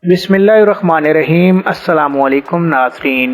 बिस्मिल्लाहिर्रहमानिर्रहीम। अस्सलामु अलैकुम नाज़रीन।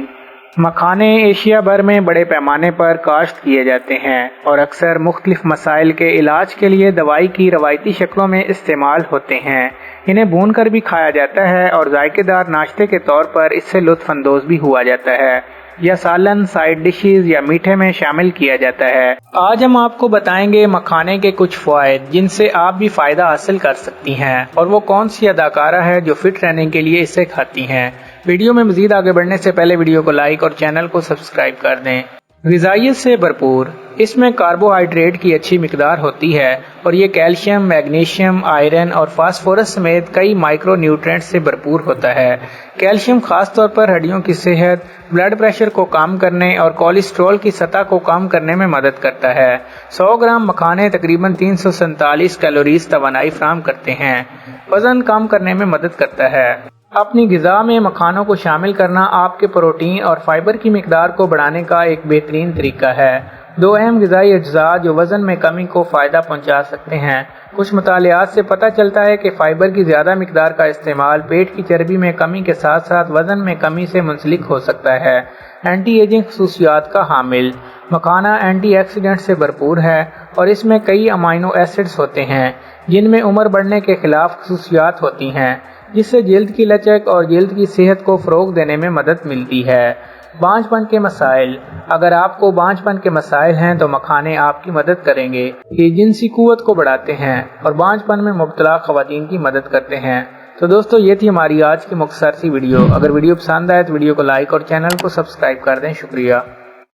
मखाने एशिया भर में बड़े पैमाने पर काश्त किए जाते हैं और अक्सर मुख्तलिफ मसाइल के इलाज के लिए दवाई की रवायती शक्लों में इस्तेमाल होते हैं। इन्हें भून कर भी खाया जाता है और जायकेदार नाश्ते के तौर पर इससे लुत्फ़ अंदोज़ भी हुआ जाता है या सालन, साइड डिशेस या मीठे में शामिल किया जाता है। आज हम आपको बताएंगे मखाने के कुछ फ़वाइद जिनसे आप भी फ़ायदा हासिल कर सकती हैं और वो कौन सी अदाकारा है जो फिट रहने के लिए इसे खाती हैं। वीडियो में मज़ीद आगे बढ़ने से पहले वीडियो को लाइक और चैनल को सब्सक्राइब कर दें। ग़िज़ाइयत से भरपूर, इसमें कार्बोहाइड्रेट की अच्छी मिकदार होती है और ये कैल्शियम, मैग्नीशियम, आयरन और फास्फोरस समेत कई माइक्रो न्यूट्रिएंट्स से भरपूर होता है। कैल्शियम खास तौर पर हड्डियों की सेहत, ब्लड प्रेशर को कम करने और कोलेस्ट्रॉल की सतह को कम करने में मदद करता है। 100 ग्राम मखाने तकरीबन 347 कैलोरीज तवानाई फराहम करते हैं। वजन कम करने में मदद करता है। अपनी ग़िज़ा में मखानों को शामिल करना आपके प्रोटीन और फाइबर की मिकदार को बढ़ाने का एक बेहतरीन तरीका है। दो अहम ग़िज़ाई अज्जा जो वज़न में कमी को फ़ायदा पहुंचा सकते हैं। कुछ मुतालियात से पता चलता है कि फ़ाइबर की ज़्यादा मिकदार का इस्तेमाल पेट की चर्बी में कमी के साथ साथ वज़न में कमी से मुंसलिक हो सकता है। एंटी एजिंग खसूसियात का हामिल, मखाना एंटीऑक्सीडेंट से भरपूर है और इसमें कई अमाइनो एसिड्स होते हैं जिनमें उम्र बढ़ने के खिलाफ खसूसियात होती हैं, जिससे जल्द की लचक और जल्द की सेहत को फ़रोग देने में मदद मिलती है। बांझपन के मसाइल, अगर आपको बांझपन के मसाइल हैं तो मखाने आपकी मदद करेंगे। ये जिनसी कुव्वत को बढ़ाते हैं और बांझपन में मुब्तला ख़वातीन की मदद करते हैं। तो दोस्तों, ये थी हमारी आज की मुख्तसर सी वीडियो। अगर वीडियो पसंद आए तो वीडियो को लाइक और चैनल को सब्सक्राइब कर दें। शुक्रिया।